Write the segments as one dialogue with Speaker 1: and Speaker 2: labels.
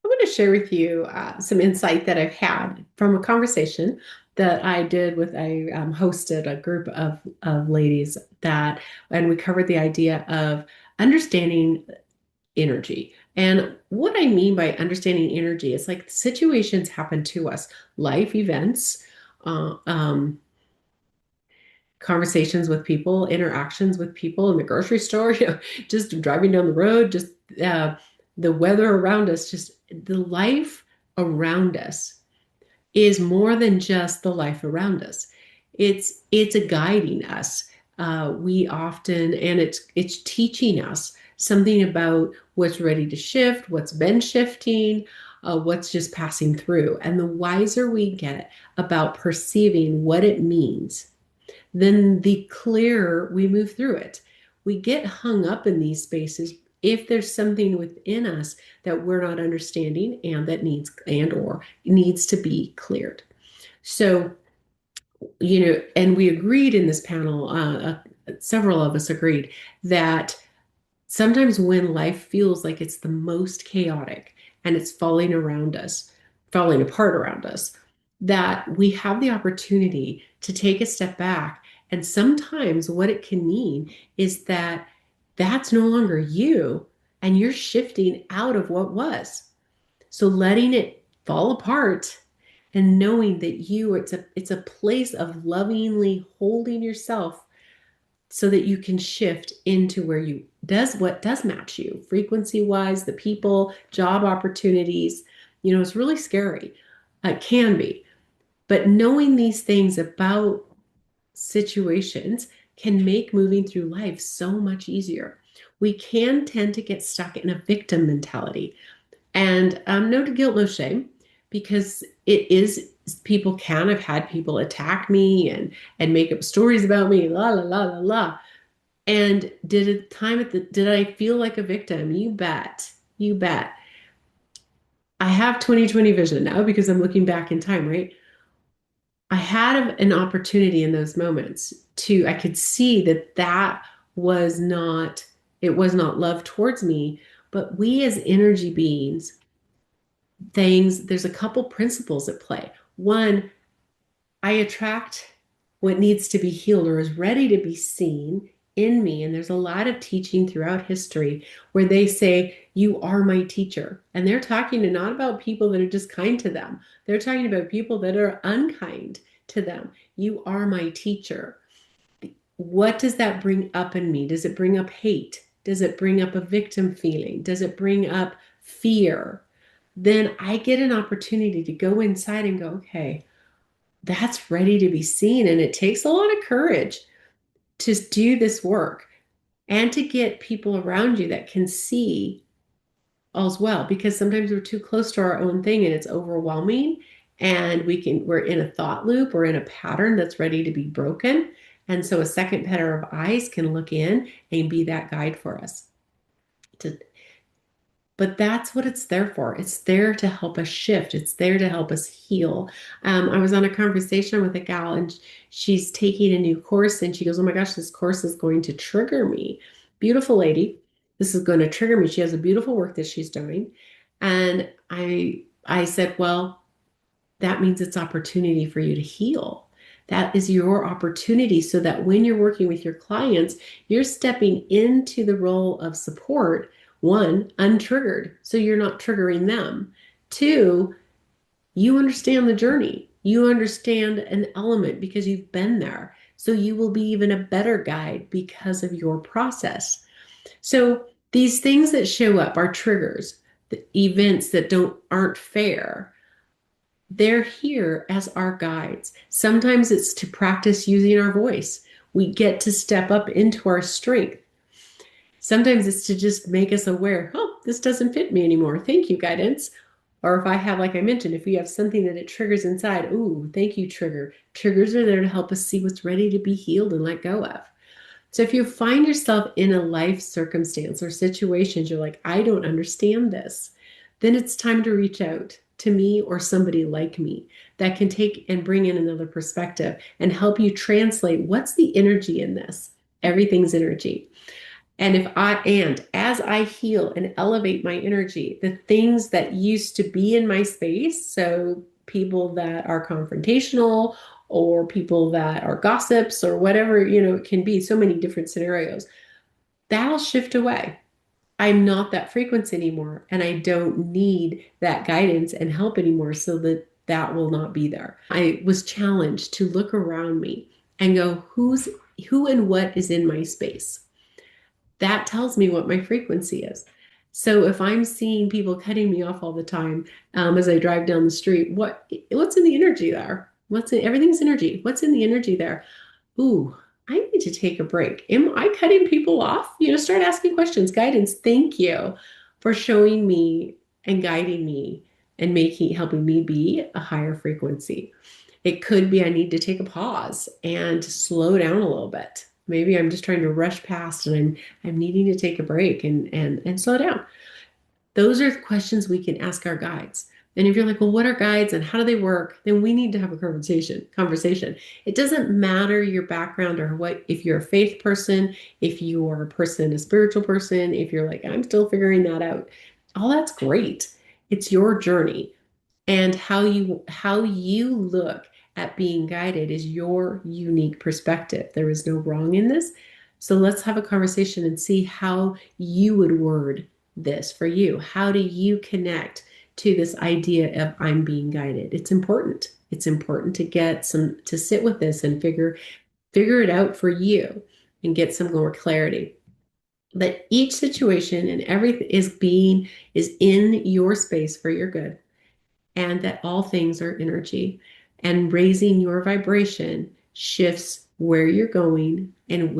Speaker 1: I'm going to share with you some insight that I've had from a conversation that I did with hosted a group of ladies and we covered the idea of understanding energy. And what I mean by understanding energy is like situations happen to us, life events, uh, um, conversations with people, interactions with people in the grocery store, just driving down the road, just uh, the weather around us, just the life around us is more than just the life around us. It's a guiding us. We often, and it's teaching us something about what's ready to shift, what's been shifting, what's just passing through. And the wiser we get about perceiving what it means, then the clearer we move through it. We get hung up in these spaces if there's something within us that we're not understanding and that needs to be cleared. So, and we agreed in this panel, several of us agreed that sometimes when life feels like it's the most chaotic and it's falling apart around us, that we have the opportunity to take a step back. And sometimes what it can mean is that that's no longer you and you're shifting out of what was. So letting it fall apart and knowing that it's a place of lovingly holding yourself so that you can shift into where you does what does match you frequency wise, the people, job opportunities. It's really scary. It can be, but knowing these things about situations can make moving through life so much easier. We can tend to get stuck in a victim mentality, and no guilt, no shame, because it is, people can have had people attack me and make up stories about me, la la la la la. And did I feel like a victim? You bet. You bet. I have 2020 vision now because I'm looking back in time, right? I had an opportunity in those moments I could see that was not, it was not love towards me, but we as energy beings, there's a couple principles at play. One, I attract what needs to be healed or is ready to be seen in me. And there's a lot of teaching throughout history where they say, "You are my teacher." And they're talking not about people that are just kind to them, they're talking about people that are unkind to them. You are my teacher. What does that bring up in me? Does it bring up hate? Does it bring up a victim feeling? Does it bring up fear? Then I get an opportunity to go inside and go, okay, that's ready to be seen. And it takes a lot of courage to do this work and to get people around you that can see all's well, because sometimes we're too close to our own thing and it's overwhelming, and we're in a thought loop or in a pattern that's ready to be broken. And so a second pair of eyes can look in and be that guide for us to, but that's what it's there for. It's there to help us shift. It's there to help us heal. I was on a conversation with a gal and she's taking a new course and she goes, "Oh my gosh, this course is going to trigger me." Beautiful lady. This is going to trigger me. She has a beautiful work that she's doing. And I said, "Well, that means it's opportunity for you to heal. That is your opportunity so that when you're working with your clients, you're stepping into the role of support, one, untriggered, so you're not triggering them. Two, you understand the journey. You understand an element because you've been there. So you will be even a better guide because of your process." So these things that show up are triggers, the events that aren't fair, they're here as our guides. Sometimes it's to practice using our voice. We get to step up into our strength. Sometimes it's to just make us aware, "Oh, this doesn't fit me anymore. Thank you, guidance." Or if I have, like I mentioned, if we have something that it triggers inside, "Ooh, thank you, trigger." Triggers are there to help us see what's ready to be healed and let go of. So if you find yourself in a life circumstance or situations, you're like, "I don't understand this," then it's time to reach out to me or somebody like me that can take and bring in another perspective and help you translate what's the energy in this. Everything's energy. And as I heal and elevate my energy, the things that used to be in my space, so people that are confrontational or people that are gossips or whatever, it can be so many different scenarios, that'll shift away. I'm not that frequency anymore, and I don't need that guidance and help anymore, so that will not be there. I was challenged to look around me and go, who and what is in my space? That tells me what my frequency is. So if I'm seeing people cutting me off all the time, as I drive down the street, what's in the energy there? Everything's energy. What's in the energy there? Ooh, I need to take a break. Am I cutting people off? Start asking questions. Guidance. Thank you for showing me and guiding me and helping me be a higher frequency. It could be I need to take a pause and slow down a little bit. Maybe I'm just trying to rush past and I'm needing to take a break and slow down. Those are questions we can ask our guides. And if you're like, well, what are guides and how do they work? Then we need to have a conversation. It doesn't matter your background or if you're a faith person, if you are a spiritual person, if you're like, I'm still figuring that out. All that's great. It's your journey. And how you look at being guided is your unique perspective. There is no wrong in this. So let's have a conversation and see how you would word this for you. How do you connect to this idea of I'm being guided? It's important. It's important to sit with this and figure it out for you and get some more clarity. That each situation and everything is in your space for your good, and that all things are energy, and raising your vibration shifts where you're going and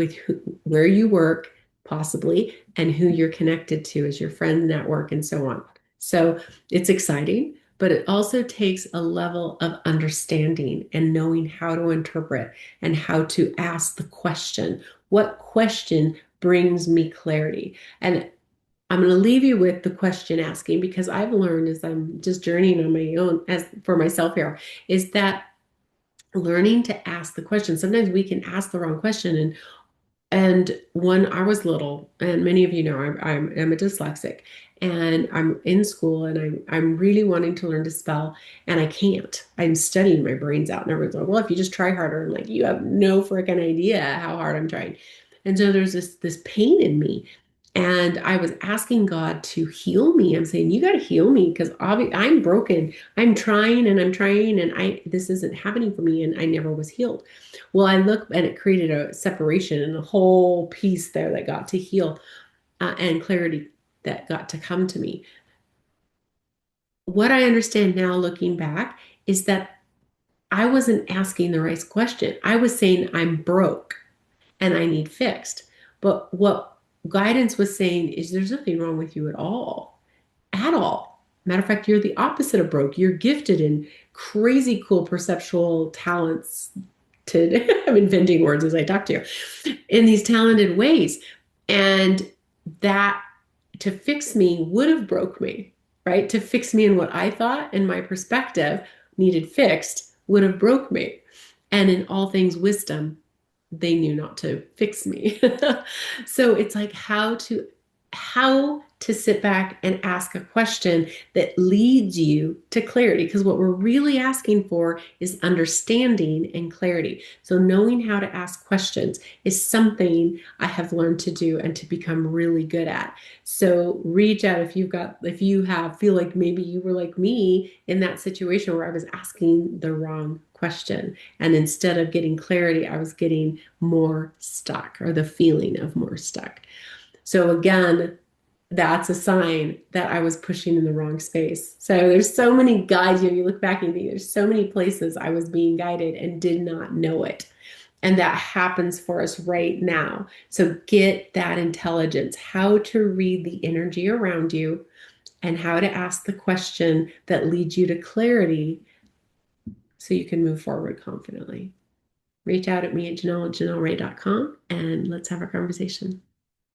Speaker 1: where you work, possibly, and who you're connected to as your friend network and so on. So it's exciting, but it also takes a level of understanding and knowing how to interpret and how to ask the question. What question brings me clarity? And I'm going to leave you with the question asking, because I've learned as I'm just journeying on my own as for myself here, is that learning to ask the question. Sometimes we can ask the wrong question. And when I was little, and many of you know, I'm a dyslexic, and I'm in school, and I'm really wanting to learn to spell, and I can't. I'm studying my brains out, and everyone's like, "Well, if you just try harder," I'm like, "You have no freaking idea how hard I'm trying." And so there's this pain in me, and I was asking God to heal me. I'm saying, "You got to heal me because I'm broken. I'm trying and I'm trying, and this isn't happening for me, and I never was healed." Well, I look and it created a separation and a whole piece there that got to heal, and clarity that got to come to me. What I understand now looking back is that I wasn't asking the right question. I was saying I'm broke and I need fixed. But what guidance was saying is there's nothing wrong with you at all. At all. Matter of fact, you're the opposite of broke. You're gifted in crazy cool perceptual talents to I'm inventing words as I talk to you in these talented ways. And that to fix me would have broke me, right? To fix me in what I thought and my perspective needed fixed would have broke me. And in all things wisdom, they knew not to fix me. So it's like how to sit back and ask a question that leads you to clarity, because what we're really asking for is understanding and clarity. So knowing how to ask questions is something I have learned to do and to become really good at. So reach out if feel like maybe you were like me in that situation where I was asking the wrong question, and instead of getting clarity, I was getting more stuck, or the feeling of more stuck. So again, that's a sign that I was pushing in the wrong space. So there's so many guides, you look back and think there's so many places I was being guided and did not know it. And that happens for us right now. So get that intelligence, how to read the energy around you and how to ask the question that leads you to clarity so you can move forward confidently. Reach out at me at janell@janellrae.com and let's have a conversation.